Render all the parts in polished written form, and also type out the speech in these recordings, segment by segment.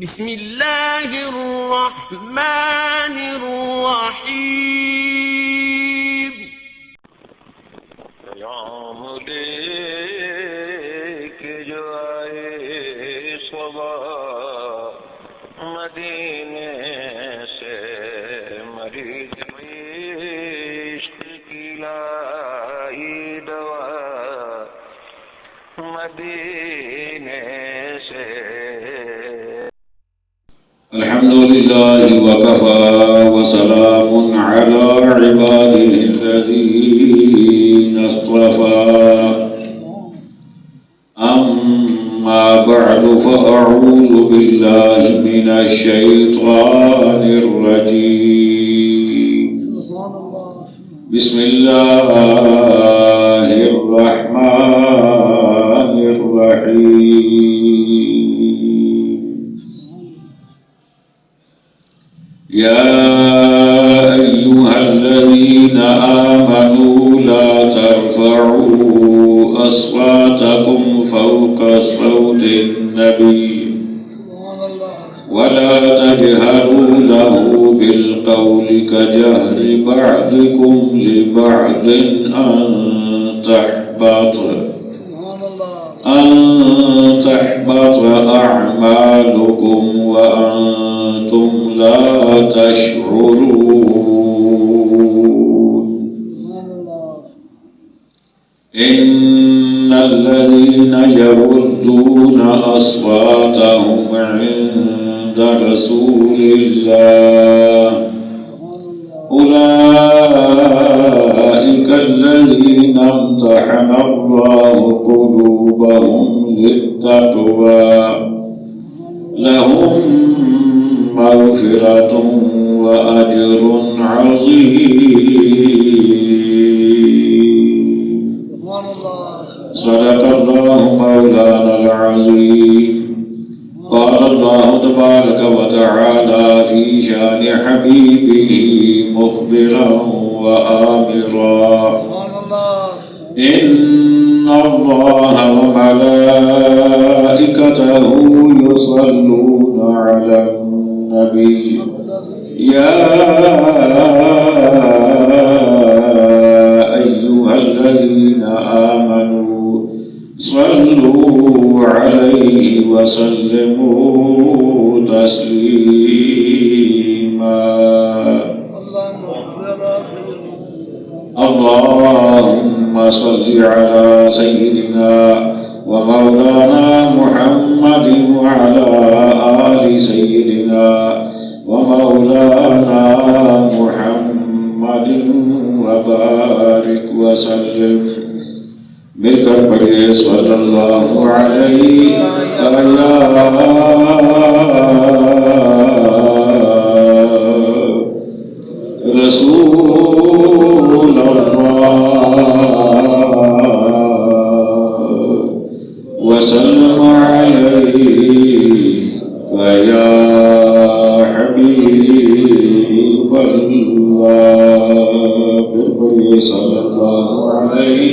بسم اللہ الرحمن الرحیم سلام علیک جو آئے صبح مدینے سے مریض عشق کی لائی دوا مدینے سے الحمد لله وكفى وسلام على عباده الذين اصطفى أما بعد فأعوذ بالله من الشيطان الرجيم بسم الله الرحمن الرحيم يا أيها الذين آمنوا لا ترفعوا أصواتكم فوق صوت النبي ولا تجهروا له بالقول كجهر بعضكم لبعض أن تحبط أعمالكم وأنتم لا تشعرون إن الذين يغضون أصواتهم عند رسول الله أولئك الذين امتحن الله قلوبهم للتقوى لهم مغفرة وأجر عظيم صدق الله مولانا العظيم قال الله تبارك وتعالى في شان حبيبه مخبرا وآمرا إن الله وملائكته يصلون على النبي يا أيها الذين آمنوا صلوا عليه وسلموا تسليما اللهم صل على سيدنا ومولانا محمد وعلى آل سيدنا ومولانا محمد وبارك وسلم مل کر پڑھیے صلی اللہ علیہ رسول اللہ وسلم علیہ یا حبیب اللہ پھر پڑھیے صلی اللہ علیہ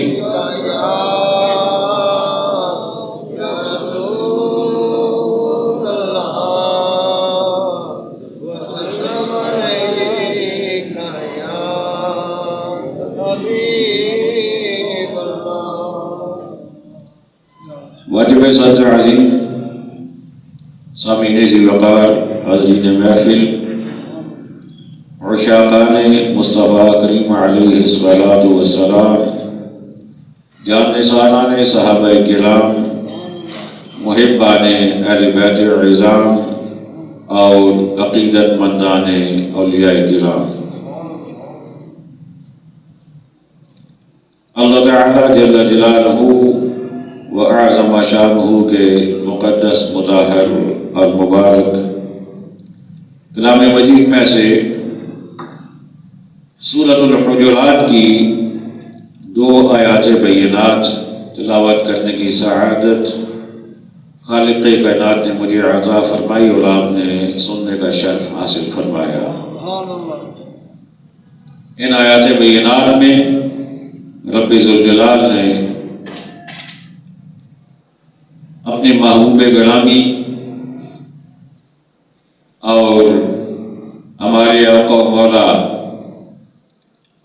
واجب ساتھ عظیم سامعین ذی وقار حاضرین محفل عشاقان مصطفیٰ کریم علیہ الصلاۃ والسلام جان نثاران صحابہ کرام محبان اہل بیت عظام اور عقیدت مندان اولیاء کرام، اللہ تعالی جل جلالہ وَأَعْظَمَ شَانُهُ کے مقدس مطہر اور مبارک کلام مجید میں سے سورۃ الحجرات کی 2 آیات بینات تلاوت کرنے کی سعادت خالق کائنات نے مجھے عطا فرمائی اور آپ نے سننے کا شرف حاصل فرمایا۔ ان آیات بینات میں رب ذوالجلال نے اپنے محبوب گرامی اور ہمارے آقا و مولا،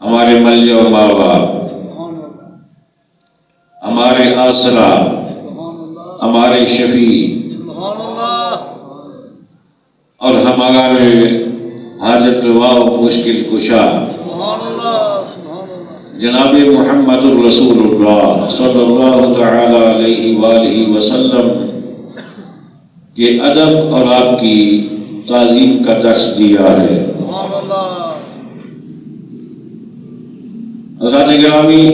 ہمارے ملجا و ماوا، ہمارے آسرا، ہمارے شفیع اور ہمارے حاجت روا و مشکل کشا جناب محمد الرسول اللہ صلی اللہ تعالی علیہ وآلہ وسلم کے ادب اور آپ کی تعظیم کا درس دیا ہے۔ حضرات گرامی،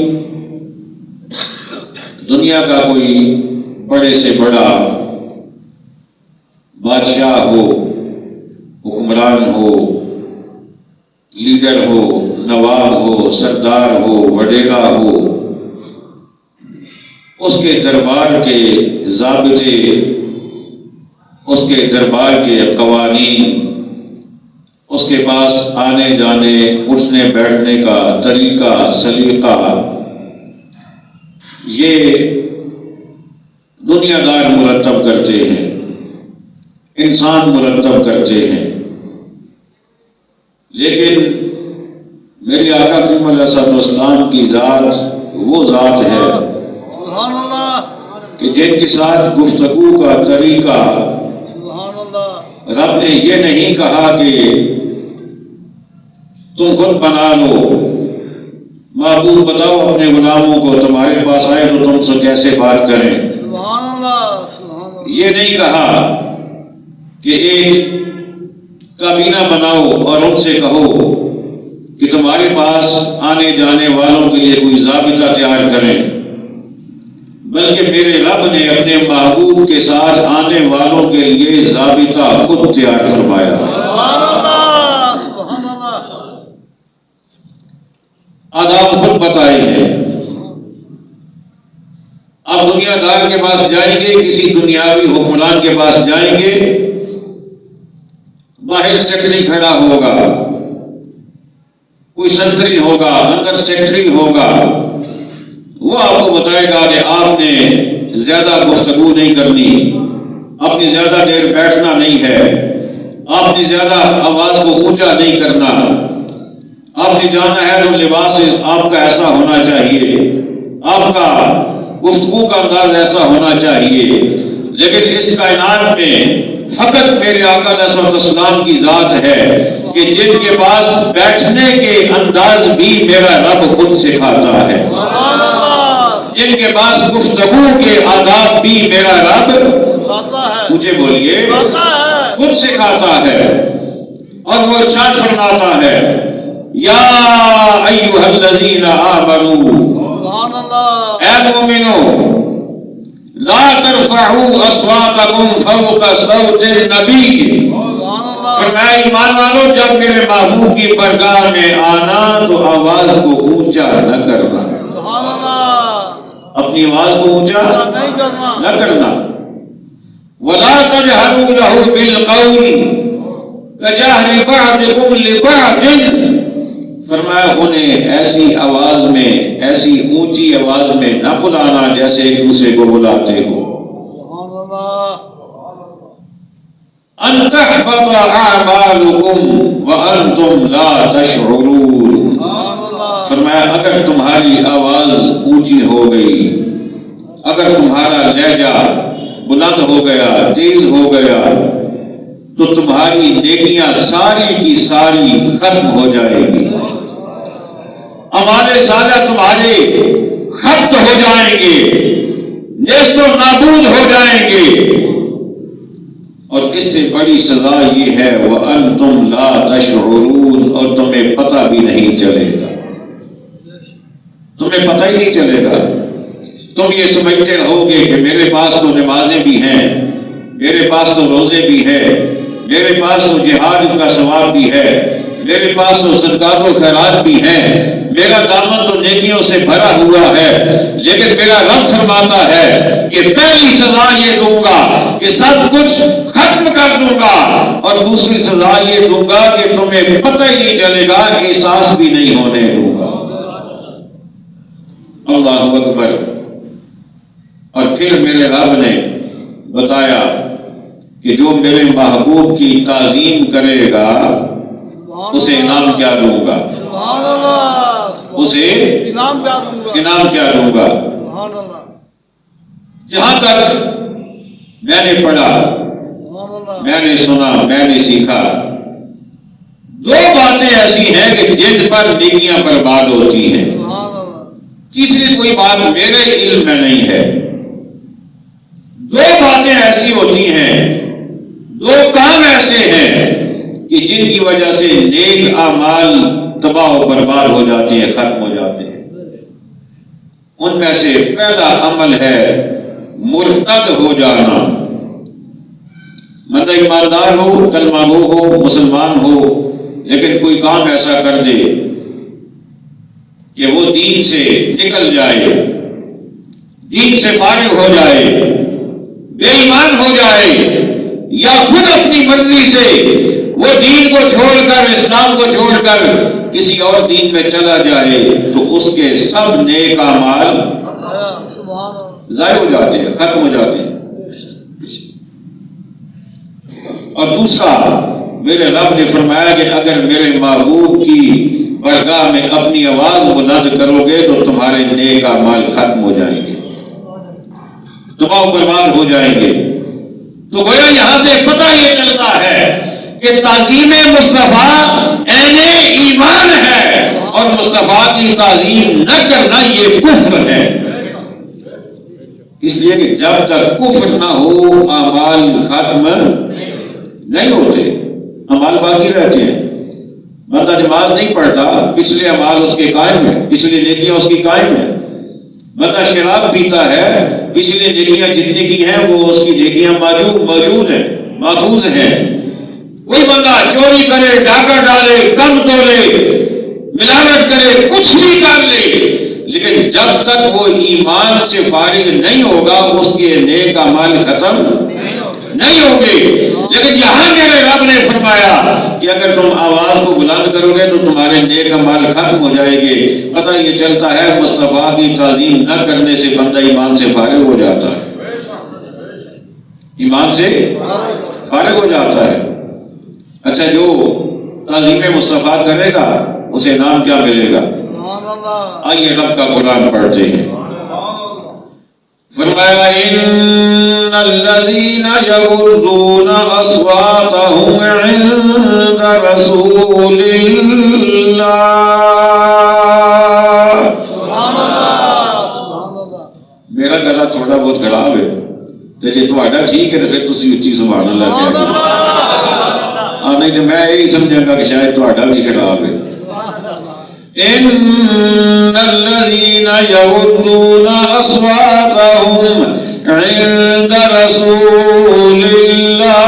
دنیا کا کوئی بڑے سے بڑا بادشاہ ہو، حکمران ہو، لیڈر ہو، نواب ہو، سردار ہو، وڈیرا ہو، اس کے دربار کے ضابطے، اس کے دربار کے قوانین، اس کے پاس آنے جانے اٹھنے بیٹھنے کا طریقہ سلیقہ، یہ دنیا دار مرتب کرتے ہیں، انسان مرتب کرتے ہیں۔ لیکن میرے آقا کریم علیہ الصلوۃ والسلام کی ذات وہ ذات ہے کہ جن کے ساتھ گفتگو کا طریقہ رب نے یہ نہیں کہا کہ تم خود بنا لو، معبود بتاؤ اپنے غلاموں کو، تمہارے پاس آئے تو تم سے کیسے بات کریں۔ یہ نہیں کہا کہ ایک کابینہ بناؤ اور ان سے کہو کہ تمہارے پاس آنے جانے والوں کے لیے کوئی ضابطہ تیار کریں، بلکہ میرے رب نے اپنے محبوب کے ساتھ آنے والوں کے لیے ضابطہ خود تیار فرمایا۔ آداب خود بتائے ہیں۔ آپ دنیا دار کے پاس جائیں گے، کسی دنیاوی حکمران کے پاس جائیں گے، باہر سیکرٹری کھڑا ہوگا، کوئی سنتری ہوگا، اندر سیکرٹری ہوگا، وہ آپ کو بتائے گا کہ آپ نے زیادہ گفتگو نہیں کرنی، آپ نے زیادہ دیر بیٹھنا نہیں ہے، آپ نے زیادہ آواز کو اونچا نہیں کرنا، آپ نے جانا ہے تو لباس آپ کا ایسا ہونا چاہیے، آپ کا گفتگو کا انداز ایسا ہونا چاہیے۔ لیکن اس کائنات میں فقط میرے آقا علیہ السلام کی ذات ہے کہ جن کے پاس بیٹھنے کے انداز بھی میرا رب خود سکھاتا ہے، جن کے پاس گفتگو کے آداب بھی میرا رب مجھے بولیے خود سکھاتا ہے، اور وہ ارشاد فرماتا ہے یا ایھا الذین آمنوا، اے مومنو لا ترفعوا اصواتکم فوق صوت النبی، فرمایا ایمان والو جب میرے محبوب کی بارگاہ میں آنا تو آواز کو اونچا نہ کرنا، اپنی آواز کو اونچا نہ کرنا۔ ولا تجہروا لہ بالقول کجہر بعضکم لبعض، فرمایا انہیں ایسی آواز میں، ایسی اونچی آواز میں نہ بلانا جیسے ایک دوسرے کو بلاتے ہو۔ ان تحبط اعمالکم وانتم لا تشعرون، فرمایا اگر تمہاری آواز اونچی ہو گئی، اگر تمہارا لہجہ بلند ہو گیا، تیز ہو گیا، تو تمہاری نیکیاں ساری کی ساری ختم ہو جائے گی، اعمال صالحہ تمہارے ختم ہو جائیں گے، نیست و نابود ہو جائیں گے۔ اور اس سے بڑی سزا یہ ہے وَأَنْتُمْ لَا تَشْعُرُونَ، اور تمہیں پتہ بھی نہیں چلے گا، تمہیں پتہ ہی نہیں چلے گا۔ تم یہ سمجھتے رہو گے کہ میرے پاس تو نمازیں بھی ہیں، میرے پاس تو روزے بھی ہیں، میرے پاس تو جہاد کا ثواب بھی ہے، میرے پاس تو صدقات و خیرات بھی ہیں، میرا دامن تو نیکیوں سے بھرا ہوا ہے۔ لیکن میرا رب فرماتا ہے کہ پہلی سزا یہ دوں گا کہ سب کچھ ختم کر دوں گا، اور دوسری سزا یہ دوں گا کہ تمہیں پتہ ہی نہیں چلے گا، احساس بھی نہیں ہونے دوں گا۔ اللہ اکبر۔ اور پھر میرے رب نے بتایا کہ کہ جو میرے محبوب کی تعظیم کرے گا اسے انعام کیا دوں گا، اسے انعام کیا دوں گا۔ جہاں تک میں نے پڑھا، میں نے سنا، میں نے سیکھا، دو باتیں ایسی ہیں کہ جن پر نیکیاں برباد ہوتی ہیں، تیسری کوئی بات میرے علم میں نہیں ہے۔ دو باتیں ایسی ہوتی ہیں، دو کام ایسے ہیں کہ جن کی وجہ سے نیک اعمال تباہ و برباد ہو جاتے ہیں، ختم ہو جاتے ہیں۔ ان میں سے پہلا عمل ہے مرتد ہو جانا۔ بندہ ایماندار ہو، کلمہ گو ہو، مسلمان ہو، لیکن کوئی کام ایسا کر دے کہ وہ دین سے نکل جائے، دین سے فارغ ہو جائے، بے ایمان ہو جائے، یا خود اپنی مرضی سے وہ دین کو چھوڑ کر، اسلام کو چھوڑ کر کسی اور دین میں چلا جائے، تو اس کے سب نیک اعمال ضائع ہو جاتے ہیں، ختم ہو جاتے ہیں۔ اور دوسرا، میرے رب نے فرمایا کہ اگر میرے محبوب کی بارگاہ میں اپنی آواز بلند کرو گے تو تمہارے نیک اعمال ختم ہو جائیں گے، تباہ و برباد ہو جائیں گے۔ تو گویا یہاں سے پتہ یہ چلتا ہے کہ تعظیم مصطفیٰ عین ایمان ہے، اور مصطفیٰ کی تعظیم نہ کرنا یہ کفر ہے۔ اس لیے کہ جب تک کفر نہ ہو اعمال ختم نہیں ہوتے، اعمال باقی رہتے ہیں۔ بندہ نماز نہیں پڑھتا، پچھلے اعمال اس کے قائم ہیں، پچھلی نیکیاں اس کی قائم ہیں۔ بندہ شراب پیتا ہے، پچھلی نیکیاں جتنی کی ہیں وہ اس کی نیکیاں موجود ہیں، محفوظ ہیں۔ کوئی بندہ چوری کرے، ڈاکہ ڈالے، کم تولے، ملاوٹ کرے، کچھ بھی کر لے، لیکن جب تک وہ ایمان سے فارغ نہیں ہوگا اس کے نیک اعمال ختم نہیں ہوں گے۔ لیکن یہاں میرے رب نے فرمایا کہ اگر تم آواز کو بلند کرو گے تو تمہارے نیک اعمال ختم ہو جائیں گے۔ پتہ یہ چلتا ہے مصطفیٰ کی تعظیم نہ کرنے سے بندہ ایمان سے فارغ ہو جاتا ہے، ایمان سے فارغ ہو جاتا ہے۔ اچھا، جو تعظیم مصطفیٰ کرے گا اسے انعام کیا ملے گا؟ آئیے رب کا قرآن پڑھتے ہیں۔ فرمایا ان الذين يغضون اصواتهم عند رسول الله، میرا گلا تھوڑا بہت خراب ہے تو جی تھوڑا ٹھیک ہے تو پھر تسی اچھی سبحان اللہ کہہ دو، نہیں تو میں یہی سمجھاں گا کہ شاید تھوڑا بھی خراب ہے۔ ان الذين يغضون اصواتهم عند رسول الله،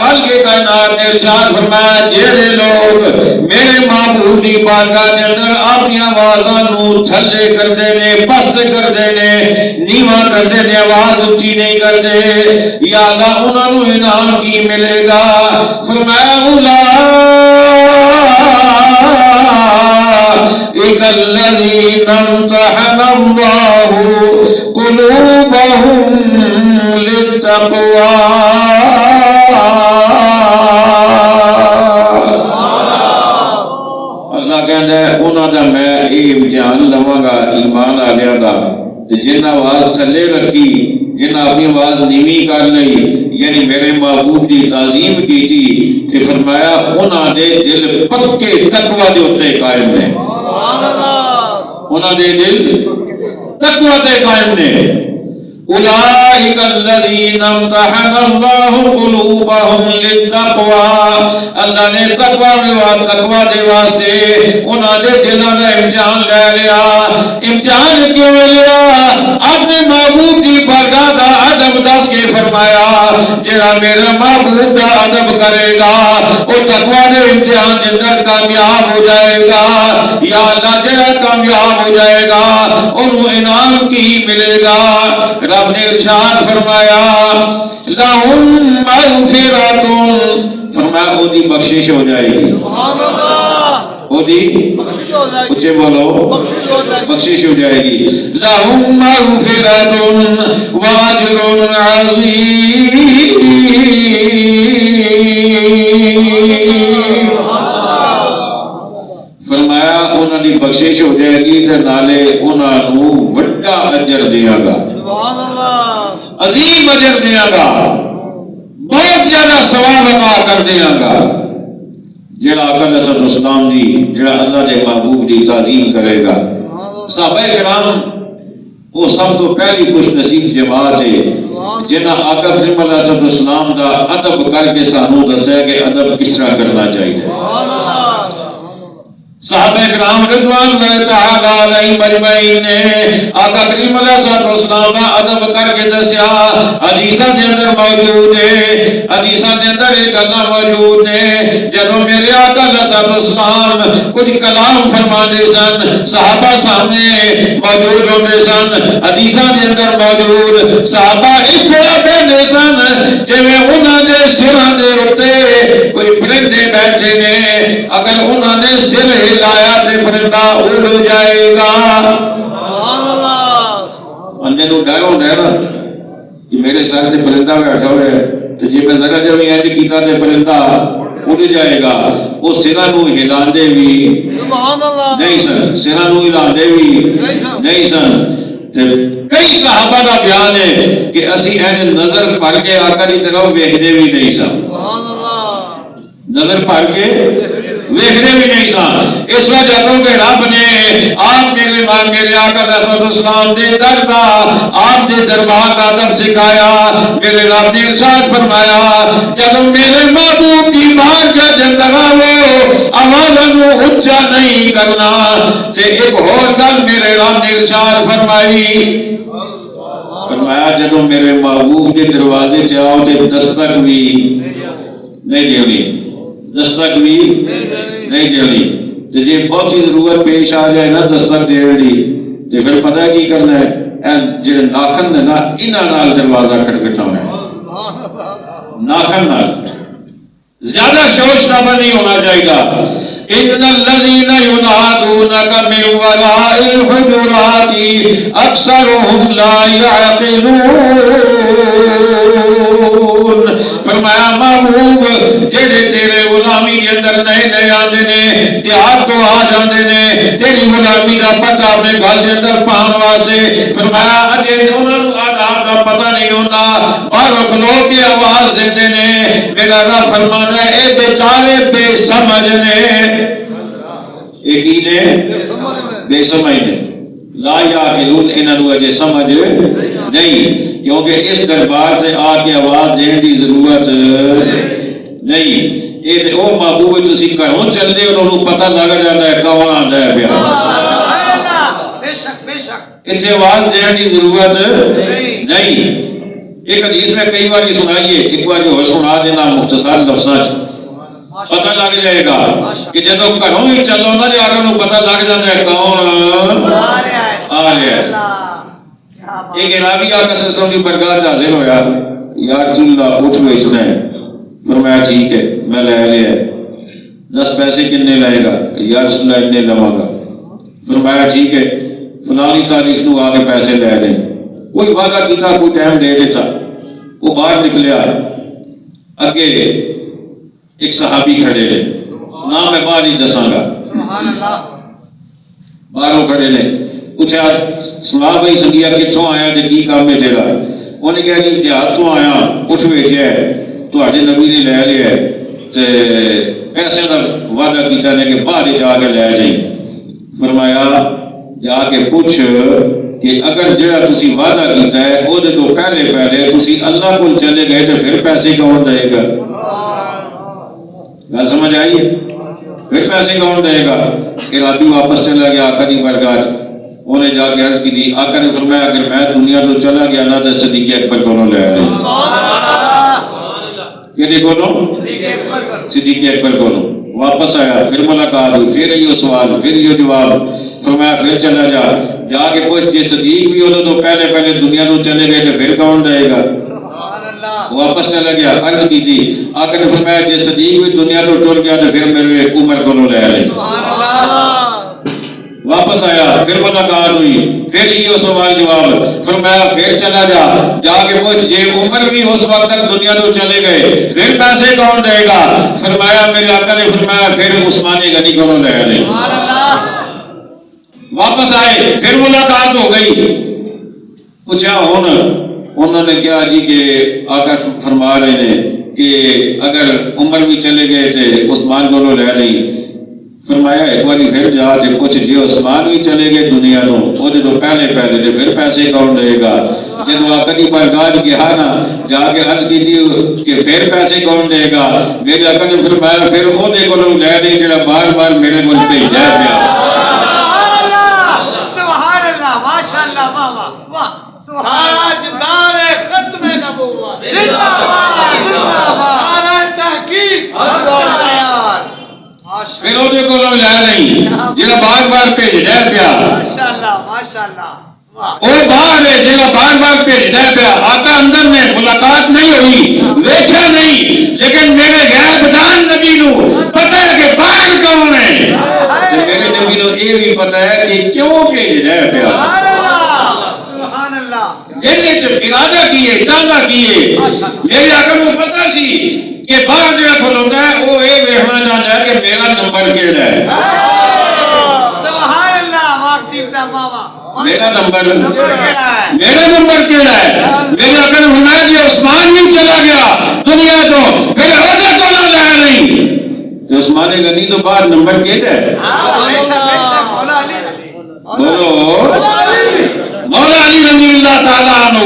بلکہ کائنات نے ارشاد فرمایا جڑے لوگ میرے محبوب دی بارگاہ دے اندر اپنی آوازاں نو تھلے کردے نے، پست کردے نے، نیواں کردے نے، آواز اونچی نہیں کردے، یا اللہ انہاں نو انعام کی ملے گا؟ فرمایا اولئک الذین امتحن اللہ قلوبہم للتقوی، اللہ کہتا ہے انہوں دا میں یہ امتحان لواں گا ایمان آلیاں دا، جن آواز تھلے رکھی، جن اپنی آواز نیوی کر لئی، یعنی میرے محبوب کی تعظیم کی تھی، تے فرمایا انہاں دے دل پکے تقوی دے اوتے قائم نے، انہاں دے دل تقوی تے قائم نے۔ اولئک الذین امتحن اللہ قلوبہم للتقوی، اللہ نے تقوی دے واسطے انہاں دے دلاں دا امتحان لے لیا۔ امتحان کیوں لیا؟ اپنے محبوب دی بارگاہ دا ادب دس کے فرمایا جڑا میرا محبوب دا ادب کرے گا وہ تقوی دے امتحان دے اندر کامیاب ہو جائے گا۔ یا اللہ جڑا کامیاب ہو جائے گا انہوں انعام کی ملے گا۔ رب نے ارشاد فرمایا لَهُمْ مَغْفِرَةٌ، فرمایا وہ دی بخشش ہو جائے گی، وہ دی اچھے بولو بخشش ہو جائے گی. لَهُمْ مَغْفِرَةٌ وَأَجْرٌ عَظِيمٌ. فرمایا انہوں کی بخشش ہو جائے گی تے نالے انہوں نو بڑا اجر دیا گا, عظیم اجر دیا گا, بہت زیادہ ثواب عطا کر دیا گا. جڑا آقا علیہ السلام دی جڑا اللہ دے محبوب دی تعظیم کرے گا. صحابہ کرام وہ سب تو پہلی خوش نصیب جماعت ہے جنہاں آقا کریم علیہ السلام دا ادب کر کے سانو دسیا کہ ادب کس طرح کرنا چاہیے. صحابہ کرام رضوان اللہ تعالی علیہم اجمعین نے آقا کریم علیہ السلام کا ادب کر کے دسیا. حدیثاں دے اندر موجود ہے, حدیثاں دے اندر ایک گلاں موجود نے. جدوں میرے آقا علیہ السلام کچھ کلام فرماندے سن صحابہ سامنے موجود ہوندے سن. حدیثاں دے اندر موجود صحابہ اس طرح کہندے سن جویں انہاں دے سراں دے اوتے کوئی پرندے بیٹھے نے, اگر انہاں نے سر لایا تے پرندہ اڑ جائے گا. اندے نو ڈر ہوندا ہے نا کہ میرے سر تے پرندہ بیٹھا ہوا ہے تے جے میں ذرا جا بھی انج کیتا تے پرندہ اڑ جائے گا. وہ سراں نو ہلاندے بھی نہیں سن, سراں نو ہلاندے بھی نہیں سن. کئی صحابہ کا بیان ہے کہ اسی این نظر پڑ کے آقا دی طرف ویکھدے بھی نہیں سن, نظر پڑ کے ویکھنے بھی نہیں سن. اس وجہ تو کہ رب نے آپ میرے آقا رسول اسلام دے در دا آپ دے دربار کا ادب سکھایا. میرے رب نے ارشاد فرمایا جب میرے محبوب کی بارگاہ دے اندر آؤ آواز نو اونچا نہیں کرنا. تے ایک اور گل میرے رب نے ارشاد فرمایا جدوں میرے محبوب کے دروازے تے آؤ تے دستک بھی نہیں دیونی, دستک بھی نہیں دینی. تے جے بہت ہی ضرورت پیش آ جائے نا دستک دین دی تے پھر پتہ کی کرنا ہے, اے جڑے ناخن نے نا انہاں نال دروازہ کھٹکھٹانا ہے, ناخن نال. زیادہ شور شرابہ نہیں ہونا چاہیے. ان الذين ينادونك من وراء الحجرات اکثرهم لا يعقلون. فرمایا محبوب جڑے تیرے غلامی کے اندر نئے نئے آندے نے, دیہات تو آ جاندے نے تیری غلامی کا پتہ اپنے گھر کے اندر پاؤن واسطے. فرمایا اجے انہاں نوں آداب کا پتہ نہیں ہوندا, باہروں کھلو کے آواز دیندے نے. میرا رب فرمانا ہے اے بیچارے بے سمجھ نے. ایک ہی نے بے سمجھ نے, لا یعقلون, انہاں نوں اجے سمجھ نہیں, کیونکہ اس دربار سے آ کے آواز دین کی ضرورت نہیں. یہ وہ محبوب تسی گھروں چلتے انہوں نے پتہ لگ جاتا ہے کون آتا ہے پیا. اتنے آواز دین کی ضرورت نہیں. ایک حدیث میں کئی بار سنائیے, ایک بار جو سنا دینا مختصر لفظاں پتہ لگ جائے گا کہ جدو گھروں ہی چلو نا جا کے پتہ لگ جاتا ہے کون آ رہا ہے. ایک علاوی آقا سسٹم کی برکات حاصل ہویا, یا رسول اللہ اٹھ ہوئے سنے. فرمایا ٹھیک ہے میں لے لیا. 10 پیسے کتنے لائے گا؟ یا رسول اللہ اتنے لواں گا. فرمایا ٹھیک ہے فلانی تاریخ نو آ کے پیسے لے لیں. کوئی وعدہ کیتا, کوئی ٹائم دے دیتا. وہ باہر نکلیا, اگے ایک صحابی کھڑے نے, نام میں باہر ہی دساں گا, باہروں کھڑے نے. پوچھا سنا بھائی سنگیا کتوں آیا تے کی کام ہے تیرا؟ انہیں کہا کہ دیہات تو آیا, اٹھ بیٹھیا ہے, تواڈے نبی نے لے لیا ہے تے پیسے کا وعدہ کیتا نے کہ باہر جا کے لے جائیں. فرمایا جا کے پوچھ کہ اگر جڑا تسی وعدہ کیتا ہے وہ تو پہلے تسی اللہ کو چلے گئے تو پھر پیسے کون دے گا؟ گل سمجھ آئی ہے؟ پھر پیسے کون دے گا؟ کہ رابی واپس چلا گیا آقا کی برگاہ. انہیں جا کے عرض کی تھی, آقا نے فرمایا اگر میں دنیا تو چلا گیا نا تو صدیق اکبر کو لے آئے. کہ صدیق اکبر کو واپس آیا, پھر ملاقات ہوئی, پھر یہ سوال, پھر یہ جواب. فرمایا پھر چلا جا کے پوچھ جی صدیق بھی ہو تو پہلے دنیا تو چلے گئے تو پھر کون دے گا؟ واپس چلا گیا، عرض کی تھی، آقا نے فرمایا جی صدیق بھی دنیا تو ٹر گیا تو پھر میرے عمر کو لے آئے۔ واپس آیا، پھر ملاقات ہوئی، پھر یہ سوال جواب، فرمایا پھر چلا جا کے پوچھ یہ عمر بھی اس وقت تک دنیا تو چلے گئے، پھر پیسے کون دے گا؟ فرمایا میرے آقا نے فرمایا پھر عثمان غنی کو لے آئے۔ واپس آئے، پھر ملاقات ہو گئی، پوچھا انہوں نے کیا جی کہ آقا فرما رہے ہیں کہ اگر عمر بھی چلے گئے تھے عثمان کو لے نہیں۔ فرمایا ایک باری پھر جا کے پوچھ جی عثمان بھی چلے گئے دنیا تو وہ تو پہلے تھے، پھر پیسے کون دے گا؟ جب آقا کی بارگاہ گیا نا، جا کے عرض کی تھی کہ پھر پیسے کون دے گا؟ میرے آقا نے فرمایا پھر وہ دے کو لے نہیں جڑا بار بار میرے کو بھیجا پیا۔ سبحان اللہ، ماشاء اللہ، واہ واہ واہ، تاجدار ختم نبوت، زندہ باد، زندہ باد، نعرہ تحقیق، پھر وہ دے کو لے نہیں جڑا بار بار بھیجا پیا۔ ماشاء اللہ، ماشاء اللہ، واہ، وہ باہر ہے جڑا بار بار بھیجا پیا۔ آقا اندر نے ملاقات نہیں ہوئی، دیکھا نہیں، لیکن میرے غیب دان نبی نو پتہ ہے کہ باہر کون ہے، میرے نبی نو یہ بھی پتہ ہے کہ کیوں بھیجا پیا۔ سبحان اللہ، سبحان اللہ، یہ ارادہ کیے، چاہتا کیے۔ میرے آقا کو پتہ سی کہ باہر جڑا کھلوتا ہے وہ یہ دیکھنا چاہتا ہے کہ میرا نمبر کیڑا ہے، سبحان اللہ، واقعی بابا، میرا نمبر کیڑا ہے؟ میرا نمبر کیڑا ہے؟ میرے آقا نے فرمایا جی عثمان بھی چلا گیا دنیا تو پھر عہدہ کو نہ لایا نہیں تو عثمان غنی تو بعد نمبر کیڑا ہے؟ بے شک، بے شک، مولا علی، بولو مولا علی رضی اللہ تعالیٰ عنہ،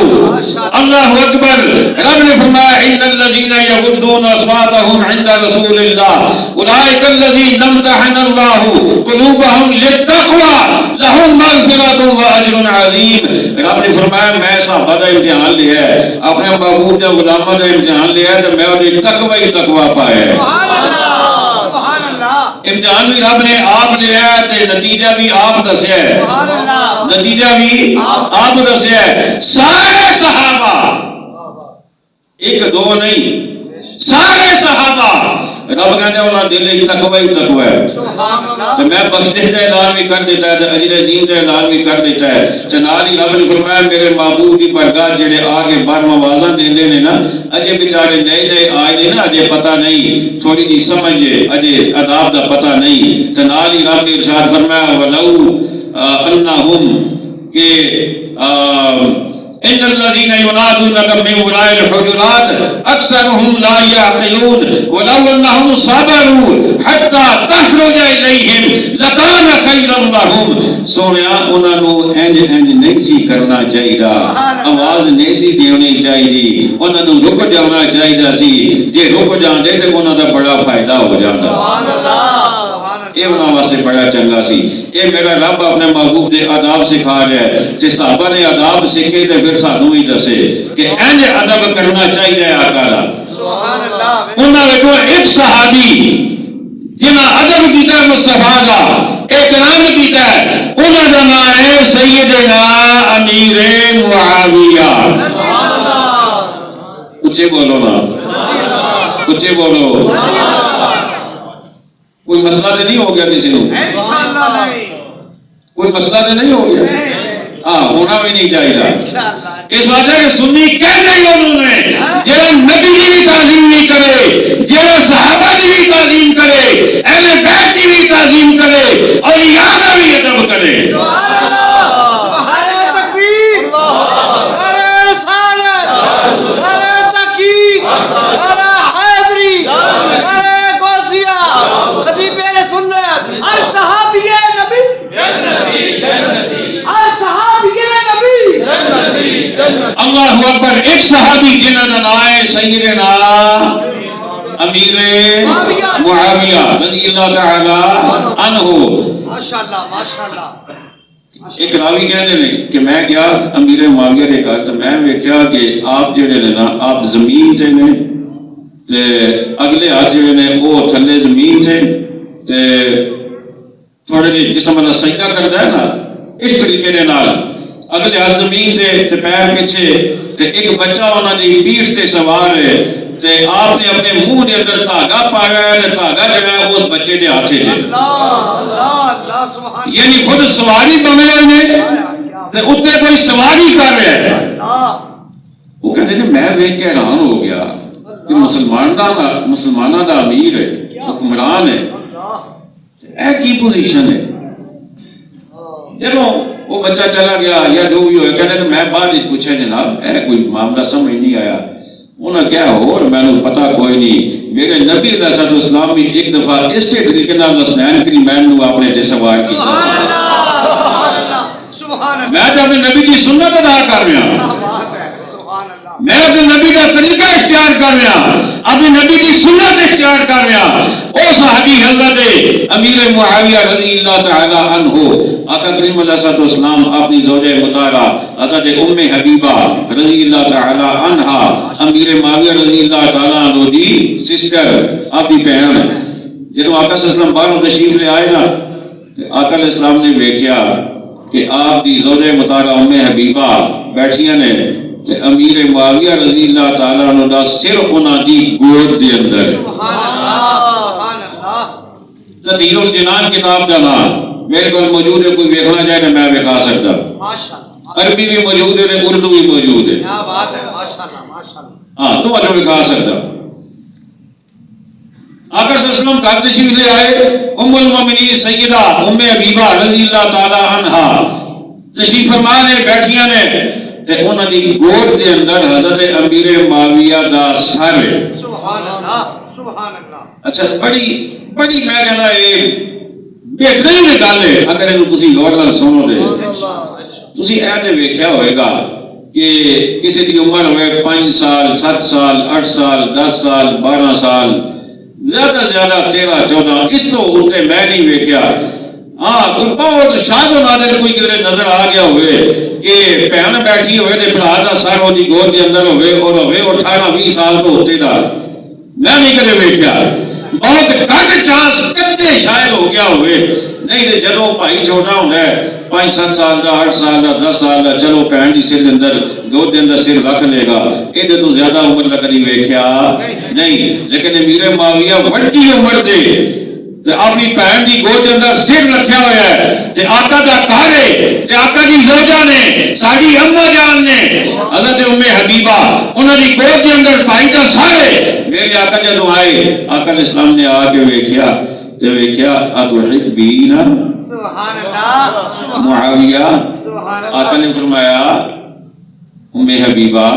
اللہ اکبر۔ رب نے فرمایا ان الذین یغضون اصواتهم عند رسول اللہ اولئک الذین امتحن اللہ قلوبهم للتقوی لهم مغفرۃ واجر عظیم۔ رب نے فرمایا میں صحابہ کا امتحان لیا ہے، اپنے محبوب کے غلاموں کا امتحان لیا ہے تو میں انہیں تقوی ہی تقوی پایا ہے۔ سبحان اللہ، سبحان اللہ، امتحان بھی رب نے آپ لیا ہے تے نتیجہ بھی آپ دسیا ہے، سبحان اللہ، نتیجہ بھی آپ دسیا ہے۔ سارے صحابہ، ایک دو نہیں، سارے صحابہ رب کہتے ہیں انہوں دل ہی تقوی ہے۔ سبحان اللہ، تو میں بخشش کا اعلان بھی کر دیتا ہے، اجر عظیم کا اعلان بھی کر دیتا ہے۔ چنال ہی رب نے فرمایا میرے محبوب کی بارگاہ جڑے آگے بار موازاں دیندے نے نا، اجے بیچارے نئے آئے نے نا، اجے پتہ نہیں، تھوڑی جی سمجھے، اجے عذاب دا پتہ نہیں۔ چنال ہی رب نے ارشاد فرمایا ولو انہم کہ ان الذين ينادونك من وراء الحجرات اكثرهم لا يعقلون ولو انهم صبروا حتى تخرج اليهم لكان خيرا لهم۔ سونیا انہاں نو انج نہیں سی کرنا چاہیے، آواز نہیں سی دینی چاہیے، انہاں نو رک جانا چاہیے سی، جے رک جاندے تے انہاں دا بڑا فائدہ ہو جاندا۔ سبحان اللہ، سبحان اللہ، یہ انہاں واسطے بڑا چنگا سی۔ یہ میرا رب اپنے محبوب دے آداب سکھا رہا ہے، جے صحابہ نے آداب سیکھے تے پھر سانوں ہی دسے کہ انج ادب کرنا چاہیے آقا دا۔ سبحان اللہ، انہاں وچوں ایک صحابی جنہاں ادب کیتا مصطفیٰ دا، احترام کیتا ہے، انہاں دا نام ہے سیدنا امیر معاویہ۔ سبحان اللہ، اونچے بولو نا، اونچے بولو۔ کوئی مسئلہ تو نہیں ہو گیا کسی کو؟ انشاءاللہ نہیں، کوئی مسئلہ تو نہیں ہو گیا؟ ہاں ہونا بھی نہیں چاہیے۔ انشاءاللہ، اس وجہ کہ سنی کہہ نہیں انہوں نے جڑا نبی کی بھی تعظیم نہیں کرے، جڑا صحابہ کی بھی تعظیم کرے، اہل بیت کی بھی تعظیم کرے اور یادہ بھی ادب کرے۔ سبحان اللہ، نعرہ تکبیر، نعرہ رسالت، نعرہ تحقیق، نعرہ حیدری، نعرہ غوثیہ، خطیب اہل سنت، ہر صحابی نبی جنتی، ہر صحابی نبی جنتی۔ اللہ اکبر۔ ایک صحابی جنہاں دا نام ہے سیدنا امیر معاویہ رضی اللہ تعالی عنہ۔ ماشاءاللہ، ماشاءاللہ، ایک راوی کہتے ہیں کہ میں گیا امیر معاویہ دے گھر تو میں ویکھیا کہ آپ جڑے نے نا آپ زمین تے نے تے اگلے ہاتھ جڑے نے وہ تھلے زمین تے تے تھوڑے جی جس طرح سجدہ کرتا ہے نا اس طریقے دے نال اگلے ہاتھ زمین تے پیر پیچھے تے ایک بچہ انہوں نے پیٹھ سے سوار ہے تے آپ نے اپنے منہ کے اندر دھاگا پایا ہے تے دھاگا جو ہے اس بچے کے ہاتھ چ اللہ سبحان یعنی خود سواری بنے ہوئے تے اتنے کوئی سواری کر رہا ہے اللہ وہ کہتے ہیں میں دیکھ کے حیران ہو گیا کہ مسلمانوں کا امیر ہے حکمران ہے اے کی پوزیشن ہے چلو وہ بچہ چلا گیا یا جو بھی ہوئے کہتے ہیں میں بعد ہی پوچھا جناب اے کوئی معاملہ سمجھ نہیں آیا انہوں نے کیا اور میں نے پتا کوئی نہیں میرے نبی علیہ الصلوۃ والسلام نے ایک دفعہ اس طریقے نال حسنین کریمین نو اپنے تے سوار کیتا میں تو اپنے نبی کی سنت ادا کر رہا میں اپنے نبی کا طریقہ اختیار کر رہا اپنے نبی کی سنت اختیار کر رہا او صحابی حضرت امیر معاویہ رضی اللہ تعالی عنہ آقا کریم علیہ الصلوۃ والسلام اپنی زوجہ مطہرہ حضرت ام حبیبہ رضی اللہ تعالی عنہا امیر معاویہ رضی اللہ تعالی عنہ دی سسٹر آپ کی بہن جدوں آقا صلی اللہ علیہ وسلم باہروں تشریف لے آئے نا آقا علیہ السلام نے دیکھا کہ آپ کی زوجہ مطہرہ ام حبیبہ بیٹھیاں نے تے امیر معاویہ رضی اللہ تعالی عنہ دا سر انہاں دی گود دے اندر سبحان اللہ تطہیر الجنان کتاب دا نام میرے کو موجود ہے کوئی دیکھنا چاہے تو میں دکھا سکتا ماشاءاللہ عربی بھی موجود ہے اردو بھی موجود ہے کیا بات ہے ماشاءاللہ ماشاءاللہ ہاں تو اچھا دکھا سکتا آقا صلی اللہ علیہ وسلم گھر تشریف لے آئے ام المومنین سیدہ ام حبیبہ رضی اللہ تعالی عنہا تشریف فرما نے بیٹھیاں نے تے انہاں دی گود دے اندر حضرت امیر معاویہ دا سر ہے سبحان اللہ سبحان اللہ اچھا بڑی میں کہنا یہ بہترین گل ہے اگر یہ تسی غور نال سنو تے تسی اے تے ویکھیا ہوئے گا کہ کسی دی عمر ہوئے 5 سال 7 سال 8 سال 10 سال 12 سال زیادہ سے زیادہ 13 14 اس تو اوتے میں نہیں ویکھیا ہاں کوئی بہت شاد و نادر کوئی کدھر نظر آ گیا ہوئے کہ بہن بیٹھی ہوئے تے بڑا دا سر وہ دی گود دے اندر ہوئے اور 18 20 سال تو ہوتے دا میں نہیں کدے ویکھیا بہت گھٹ چانس کتے شاید ہو گیا ہوئے نہیں تے جدوں بھائی چھوٹا ہوندا ہے 5 7 سال دا 8 سال دا 10 سال دا چلو بہن دی سر دے اندر گود دے اندر سر رکھ لے گا اے تو زیادہ عمر دا کدی ویکھیا نہیں لیکن امیر معاویہ وڈی عمر دے تے اپنی بہن دی گود دے اندر سر رکھیا ہوا ہے تے آقا دا گھر ہے تے آقا دی زوجہ نے ساڈی اماں جان نے حضرت ام حبیبہ انہاں دی گود دے اندر بھائی دا سر ہے میرے آقا جدوں آئے آقا علیہ السلام نے آ کے ویکھیا تے ویکھیا اتحبین سبحان اللہ معاویہ سبحان اللہ آقا نے فرمایا ام حبیبہ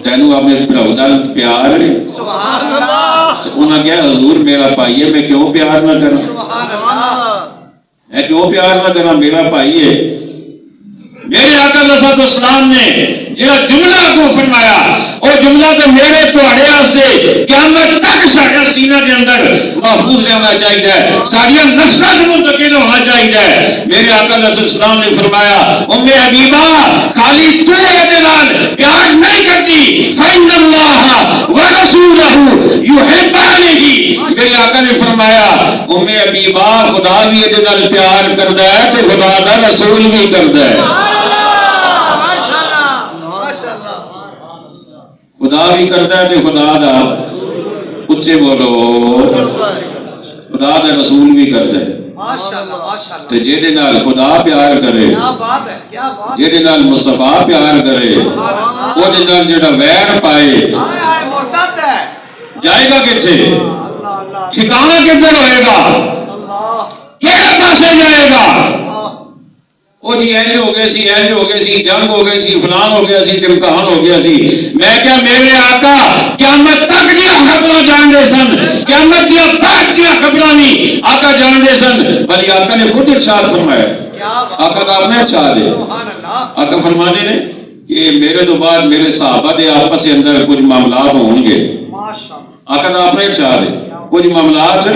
تینوں اپنے بھراؤ نال پیار ہے سبحان اللہ انہاں کہا حضور میرا بھائی ہے میں کیوں پیار نہ کروں سبحان اللہ میں کیوں پیار نہ کروں میرا بھائی ہے میرے آقا علیہ الصلوۃ والسلام نے جڑا جملہ کو فرمایا وہ جملہ تو میرے تواڈے واسطے قیامت تک ساڈا سینہ دے اندر محفوظ رہنا چاہیے ساڈیاں نسلاں نوں منتقل ہونا چاہیے میرے آقا علیہ السلام نے فرمایا ام حبیبہ خالی تو دے نال پیار نہیں کرتی فإن اللہ ورسولہ یحبانہ میرے آقا نے فرمایا ام حبیبہ خدا بھی دے نال پیار کردا ہے تے خدا دا رسول بھی کردا ہے خدا بھی کرتا ہے تے خدا دا اچھے بولو خدا دا رسول بھی کرتا ہے ماشاءاللہ ماشاءاللہ تے جے دے نال خدا پیار کرے کیا بات ہے کیا بات جے دے نال مصطفیٰ پیار کرے او دے نال جڑا ویر پائے ہائے ہائے مرتد ہے جائے گا کتھے اللہ اللہ ٹھکانہ کدھر ہوئے گا اللہ کیڑے پاسے جائے گا اللہ وہ جی اینج ہو گئے سی جنگ ہو گئی سی فلان ہو گیا سی امتحان ہو گیا سی میں کیا میرے آقا قیامت تک دیا خبراں جان دے سن قیامت دیا بعد دیا خبراں نہیں آقا جان دے سن بلی آقا نے خود ارشاد فرمایا کیا بات آقا کا اپنے ارشاد ہے سبحان اللہ آقا فرمانے نے کہ میرے تو بعد میرے صحابہ دے آپس کے اندر کچھ معاملات ہوں گے ماشاءاللہ آقا کا اپنے ارشاد ہے کچھ معاملات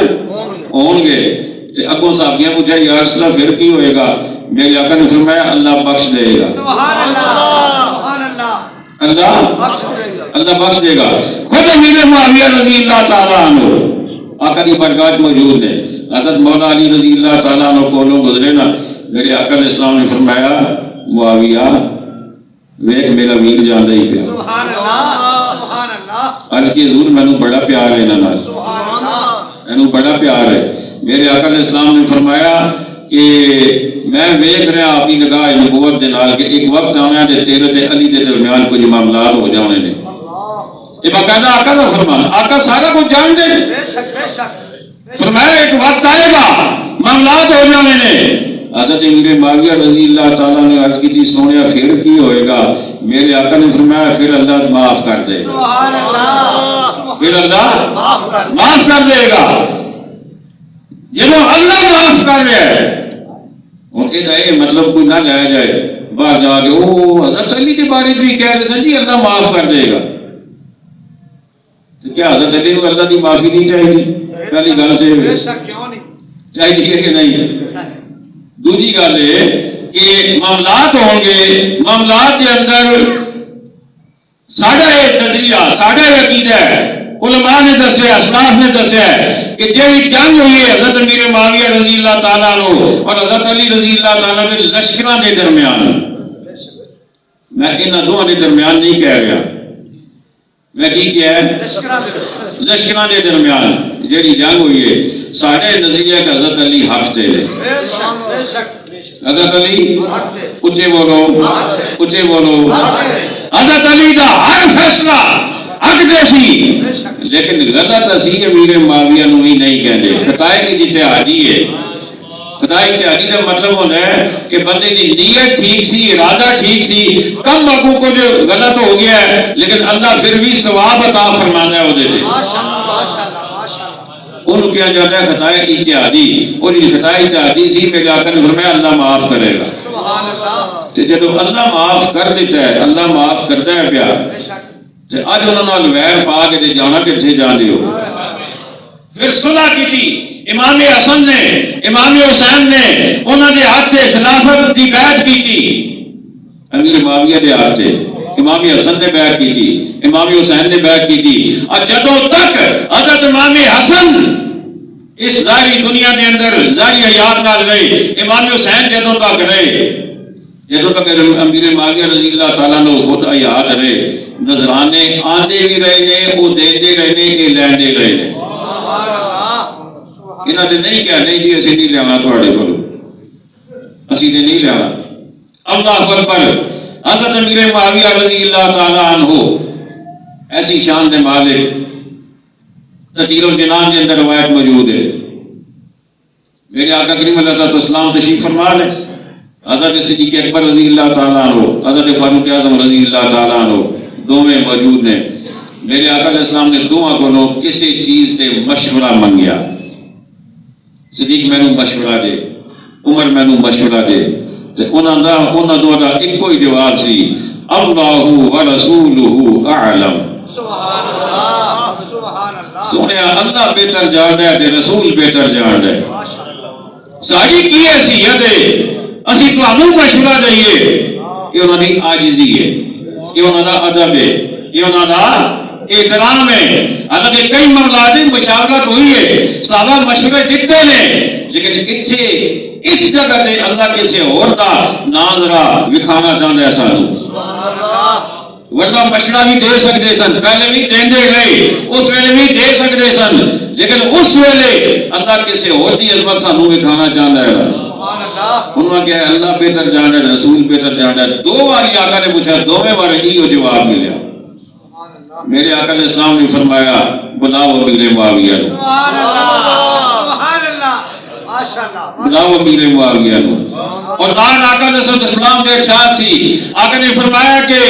ہوں گے تے اگوں صحابیاں پوچھا یا رسول اللہ پھر کی ہوئے گا میرے آقا نے فرمایا اللہ بخش دے گا سبحان اللہ سبحان اللہ اللہ بخش دے گا خود امیر معاویہ رضی اللہ تعالیٰ عنہ آقا کی برکات موجود ہے حضرت مولا علی رضی اللہ تعالیٰ عنہ کولوں گزرے نا میرے آقا علیہ السلام نے فرمایا معاویہ ویکھ میرا ویر جاندا ہی پیا سبحان اللہ سبحان اللہ اج کی حضور مینوں بڑا پیار ہے انہاں نال سبحان اللہ مینوں بڑا پیار ہے میرے آقا علیہ السلام نے فرمایا کہ میں ویکھ رہا اپنی نگاہ نبوت دے نال کہ ایک وقت آنا تے تیرے تے علی دے درمیان کچھ معاملات ہو جانے نے یہ باقاعدہ آقا کا فرمان آقا سارا کچھ جان دے بے شک بے شک فرمایا ایک وقت آئے گا معاملات ہو جانے نے حضرت امیر معاویہ رضی اللہ تعالیٰ نے عرض کی تھی سونیا پھر کی ہوئے گا میرے آقا نے فرمایا پھر اللہ معاف کر دے سبحان اللہ پھر اللہ معاف کر معاف کر دے گا جب اللہ معاف کر رہا ہے ان کے دائے مطلب کوئی نہ لایا جائے باہر جا کے او حضرت علی کے بارے بھی کہہ رہے تھے جی اللہ معاف کر دے گا تو کیا حضرت علی کو اللہ کی معافی نہیں چاہیے پہلی گل سے بے شک کیوں نہیں چاہیے کہ نہیں دوسری گل ہے کہ معاملات ہوں گے معاملات کے اندر ساڈا یہ نظریہ ساڈا یہ عقیدہ ہے علماء نے دسیا اسلاف نے دسیا ہے کہ جی جنگ ہوئی ہے حضرت امیر معاویہ رضی اللہ تعالیٰ عنہ اور حضرت علی رضی اللہ تعالیٰ کے لشکراں کے درمیان میں انہاں دونوں کے درمیان نہیں کہہ رہا میں کی کیا ہے لشکراں کے درمیان جیڑی جنگ ہوئی ہے سارے نظریہ کہ حضرت علی حق تھے بے شک بے شک حضرت علی اچھے بولو اچھے بولو حضرت علی دا ہر فیصلہ حق دے سی لیکن غلط اسی امیر معاویہ نو ہی نہیں کہندے خطائے کی اجتہادی ہے خطائے اجتہادی کا مطلب ہوتا ہے کہ بندے کی نیت ٹھیک سی ارادہ ٹھیک سی کم وقت کو جو غلط ہو گیا ہے لیکن اللہ پھر بھی ثواب عطا فرماتا ہے وہ دیتے ماشاءاللہ ماشاءاللہ ماشاءاللہ انہوں کیا جاتا ہے خطائے اجتہادی اور یہ خطائے اجتہادی سی میں جا کر فرمایا اللہ معاف کرے گا سبحان اللہ تو جب اللہ معاف کر دیتا ہے اللہ معاف کرتا ہے پیا بے شک اج انہوں نے ویر پا کے جانا کتنے جانے ہو پھر صلح کی تھی امام حسن نے امام حسین نے انہوں نے ہاتھ سے خلافت کی بیعت کی تھی امیر معاویہ کے ہاتھ سے امام حسن نے بیعت کی تھی امام حسین نے بیعت کی تھی اور جدوں تک حضرت امام حسن اس ظاہری دنیا کے اندر ظاہری حیات نال رہے امام حسین جدوں تک رہے جدوں تک امیر معاویہ رضی اللہ تعالیٰ نے خود حیات رہے نظرانے آندے بھی رہے نے وہ دیندے رہے نے یہ لیندے رہے نے انہاں نے نہیں کہا نہیں جی اسی نہیں لیانا تھوڑے کو اسی نے نہیں لیانا اللہ اکبر حضرت امیر معاویہ رضی اللہ تعالیٰ عنہ ایسی شان دے مالک تطہیر الجنان کے اندر روایت موجود ہے میرے آقا کریم علیہ الصلوۃ والسلام تشریف فرما لے حضرت صدیق اکبر رضی اللہ تعالیٰ عنہ حضرت فاروق اعظم رضی اللہ تعالیٰ عنہ دونوں موجود نے میرے آقا علیہ السلام نے دونوں کو کسی چیز سے مشورہ منگیا صدیق مینوں مشورہ دے عمر مینوں مشورہ دے تے انہاں دو دا ایک کوئی جواب سی اللہ ورسولہ اعلم سبحان اللہ سبحان اللہ سنیا اللہ بہتر جاندا ہے تے رسول بہتر جاندا ہے ماشاءاللہ ساری کی حیثیت ہے اسی تانوں مشورہ دئیے یہ انہاں دی عاجزی ہے یہ انہاں دا ادب ہے یہ انہاں دا احترام ہے حالانکہ کئی معاملات میں مشاورت ہوئی ہے صحابہ مشورے دیتے نے لیکن اتنے اس جگہ تے اللہ کسی اور دا ناظرہ وکھانا چاہتا ہے سانو ورنہ مشورہ بھی دے سکتے سن پہلے بھی دیندے رہے اس ویلے بھی دے سکتے سن لیکن اس ویلے اللہ کسی اور دی عظمت سانو وکھانا چاہتا ہے انہوں نے کہا اللہ بہتر جانتا ہے رسول بہتر جانتا ہے دو بار آقا نے پوچھا دوویں بار یہ جواب ملیا میرے آقا علیہ السلام نے فرمایا بلاؤ امیر معاویہ سبحان اللہ ماشاءاللہ بلاؤ امیر معاویہ اور دان آقا علیہ السلام کے ارشاد سی آقا نے فرمایا کہ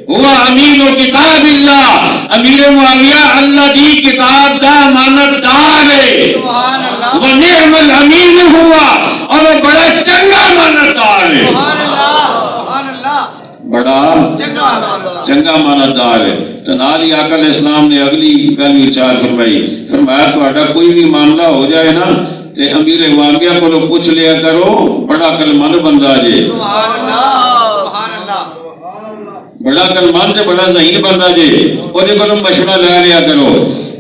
ہوا امین و کتاب اللہ امیر معاویہ اللہ دی کتاب دا امانت دار ہے سبحان اللہ وہ نعم الامین ہوا اور وہ بڑا چنگا امانت دار ہے سبحان اللہ بڑا چنگا امانت دار ہے تو نال ہی آقا علیہ السلام نے اگلی گل ارشاد فرمائی فرمایا تہاڈا کوئی بھی معاملہ ہو جائے نا تے امیر معاویہ کو پوچھ لیا کرو بڑا عقلمند بندہ جے سبحان اللہ بڑا عقلمند تے بڑا ذہین بندہ جے اودے کولوں مشورہ لے لیا کرو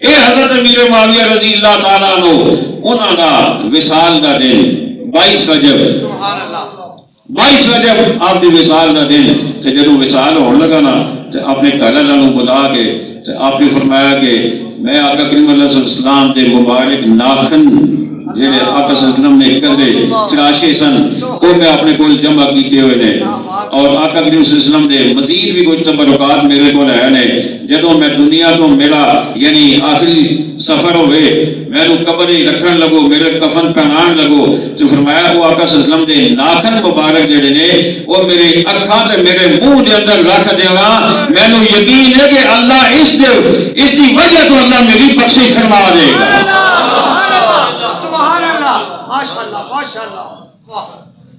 اے حضرت امیر معاویہ رضی اللہ تعالیٰ عنہ انہاں دا وصال دا دن 22 رجب سبحان اللہ 22 رجب آپ دی وصال دا دن تے جدوں وصال ہون لگا نا تے اپنے گھر والوں نوں بلا کے تے آپ نے فرمایا کہ میں آقا کریم علیہ السلام دے مبارک ناخن جڑے آقا صلی اللہ علیہ وسلم نے کدے چراشے سن وہ میں اپنے کول جمع کیتے ہوئے نے اور آقا کریم صلی اللہ علیہ وسلم دے مزید بھی کچھ تبرکات میرے کول ہے نے جدوں میں دنیا تو میرا یعنی آخری سفر ہوئے میں نو قبر رکھن لگو میرے کفن پہنان لگو تو فرمایا وہ آقا صلی اللہ علیہ وسلم دے ناخن مبارک جڑے نے وہ میرے اکھاں تے میرے منہ دے اندر رکھ دیواں میں نو یقین ہے کہ اللہ اس دی وجہ تو اللہ میری بخشش فرما دے گا سبحان اللہ ماشاءاللہ ماشاءاللہ واہ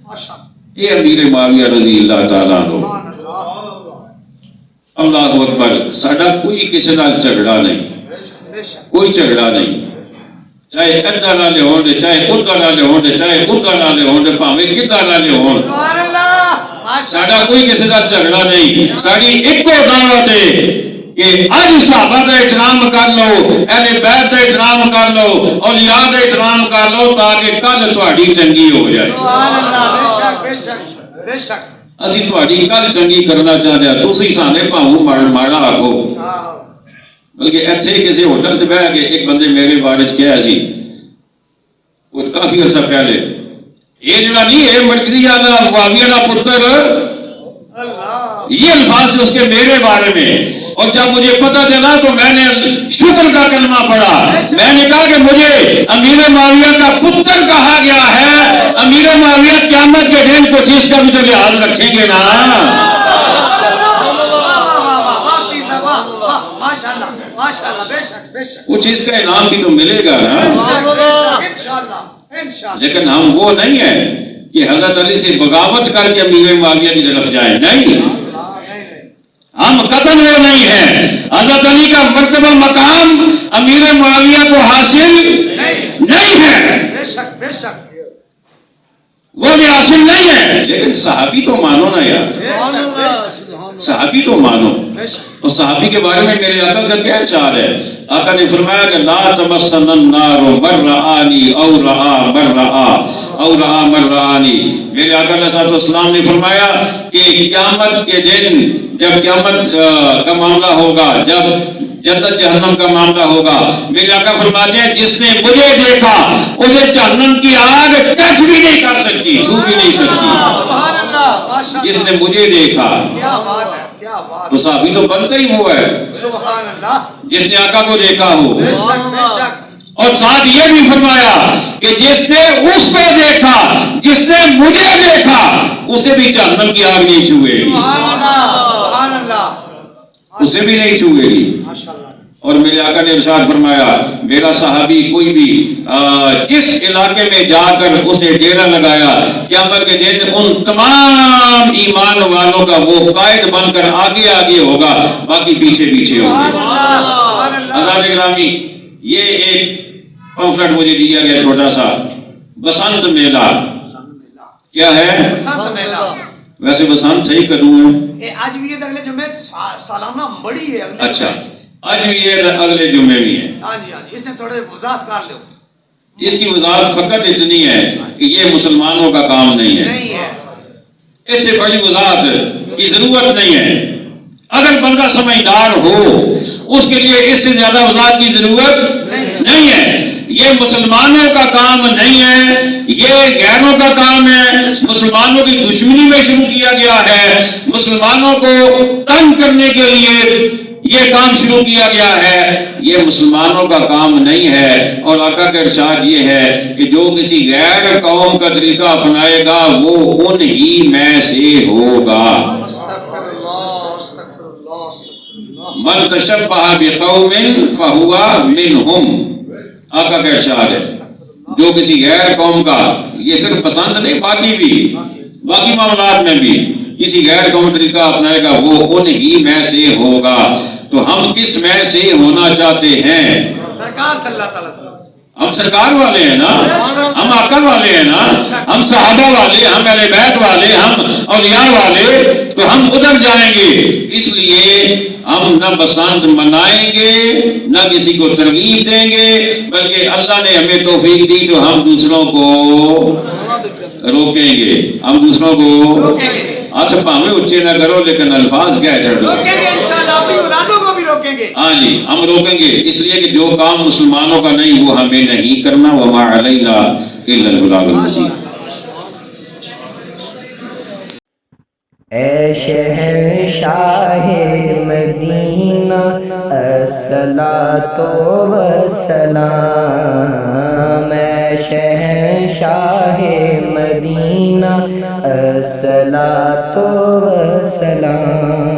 ماشاءاللہ یہ امیر معاویہ رضی اللہ تعالیٰ عنہ سبحان اللہ اللہ اکبر ساڈا کوئی کسی نال جھگڑا نہیں بے شک کوئی جھگڑا نہیں چاہے ادھر والے ہون دے چاہے ادھر والے ہون دے چاہے ادھر والے ہون دے بھاویں کدھر والے ہون سبحان اللہ ماشاءاللہ ساڈا کوئی کسی نال جھگڑا نہیں ساڈی ایکو دعوت ہے کہ اج صحابہ کا احترام کر لو اہل بیت کا احترام کر لو اولیاء کا احترام کر لو تاکہ کل تہاڈی چنگی ہو جائے سبحان اللہ بے شک بے شک بے شک اسی تہاڈی کل چنگی کرنا چاہتے ہیں تسی سانے بھاؤں ماڑا آکھو بلکہ ایتھے کسی ہوٹل تے بیٹھ کے ایک بندے میرے بارے چ کہیا سی وہ کافی عرصہ پہلے یہ جڑا نہیں ہے مرکزی دا معاویہ دا پتر اللہ یہ الفاظ سے اس کے میرے بارے میں اور جب مجھے پتہ چلا تو میں نے شکر کا کلمہ پڑھا میں نے کہا کہ مجھے امیر معاویہ کا پتر کہا گیا ہے امیر معاویہ قیامت کے دن کو چیز کا بھی تو لحاظ رکھیں گے نا ماشاءاللہ ماشاءاللہ بے شک بے شک کچھ اس کا انعام بھی تو ملے گا نا انشاءاللہ انشاءاللہ لیکن ہم وہ نہیں ہیں کہ حضرت علی سے بغاوت کر کے امیر معاویہ کی طرف جائیں نہیں ہم قطعاً وہ نہیں ہیں حضرت علی کا مرتبہ مقام امیر معاویہ کو حاصل نہیں ہے بے شک بے شک وہ بھی حاصل نہیں ہے لیکن صحابی تو مانو نا یار صحابی تو مانو تو صحابی کے بارے میں میرے آقا کا کیا چار ہے آقا نے فرمایا کہ لا تمسن النار من رآنی او رآ من رآ او رآ من رآنی میرے آقا علیہ السلام نے فرمایا کہ قیامت کے دن جب قیامت کا معاملہ ہوگا جب جنت جہنم کا معاملہ ہوگا میرے آقا فرماتے ہیں جس نے مجھے دیکھا اسے جہنم کی آگ ٹچ بھی نہیں کر سکتی چھو بھی نہیں سکتی سبحان اللہ ماشاءاللہ جس نے مجھے دیکھا کیا بات ہے کیا بات تو صحابی تو بنتا ہی ہوا ہے سبحان اللہ جس نے آقا کو دیکھا ہو بے شک اور ساتھ یہ بھی فرمایا کہ جس نے اس کو دیکھا جس نے مجھے دیکھا اسے بھی جہنم کی آگ نہیں چھوئے گی سبحان اللہ سبحان اللہ اسے بھی نہیں چھوئے گی ماشاءاللہ اور میرے آقا نے ارشاد فرمایا میرا صحابی کوئی بھی جس علاقے میں جا کر اسے ڈیرا لگایا قیامت کے دن ان تمام ایمان والوں کا وہ قائد بن کر آگے آگے ہوگا باقی پیچھے پیچھے ہوگا حضرات گرامی یہ ایک پمفلٹ مجھے دیا گیا چھوٹا سا بسنت میلہ کیا ہے بسنت میلہ ویسے بسنت صحیح کروں ہے آج بھی یہ اگلے جمعے سالانہ بڑی ہے اچھا آج بھی یہ اگلے جمعے بھی ہے ہاں جی ہاں جی اس نے تھوڑے وضاحت کر لو اس کی وضاحت فقط اتنی ہے کہ یہ مسلمانوں کا کام نہیں ہے نہیں ہے اس سے بڑی وضاحت کی ضرورت نہیں ہے اگر بندہ سمجھدار ہو اس کے لیے اس سے زیادہ وضاحت کی ضرورت نہیں ہے یہ مسلمانوں کا کام نہیں ہے یہ غیروں کا کام ہے مسلمانوں کی دشمنی میں شروع کیا گیا ہے مسلمانوں کو تنگ کرنے کے لیے یہ کام شروع کیا گیا ہے یہ مسلمانوں کا کام نہیں ہے اور آقا کا ارشاد یہ ہے کہ جو کسی غیر قوم کا طریقہ اپنائے گا وہ ان ہی میں سے ہوگا استغفر اللہ استغفر اللہ استغفر اللہ من تشبہ بقوم فہوا منہم آقا کا ارشاد ہے جو کسی غیر قوم کا یہ صرف پسند نہیں باقی معاملات میں بھی کسی غیر قوم طریقہ اپنائے گا وہ ان ہی میں سے ہوگا تو ہم کس میں سے ہونا چاہتے ہیں سرکار صلی اللہ تعالی وسلم ہم سرکار والے ہیں نا، ہم آقا والے ہیں نا، ہم صحابہ والے، ہم اہل بیت والے، ہم اولیاء والے، تو ہم ادھر جائیں گے۔ اس لیے ہم نہ بسنت منائیں گے، نہ کسی کو ترغیب دیں گے، بلکہ اللہ نے ہمیں توفیق دی تو ہم دوسروں کو روکیں گے، ہم دوسروں کو اچھا پاویں اچھے نہ کرو لیکن الفاظ کیا چھڑ دو، روکیں گے انشاءاللہ، اپنی اولادوں کو بھی روکیں گے۔ ہاں جی ہم روکیں گے، اس لیے کہ جو کام مسلمانوں کا نہیں وہ ہمیں نہیں کرنا، وما علینا الا البلاغ المبین۔ اے شہنشاہ مدینہ الصلاۃ والسلام، اے شہنشاہ مدینہ الصلاۃ والسلام،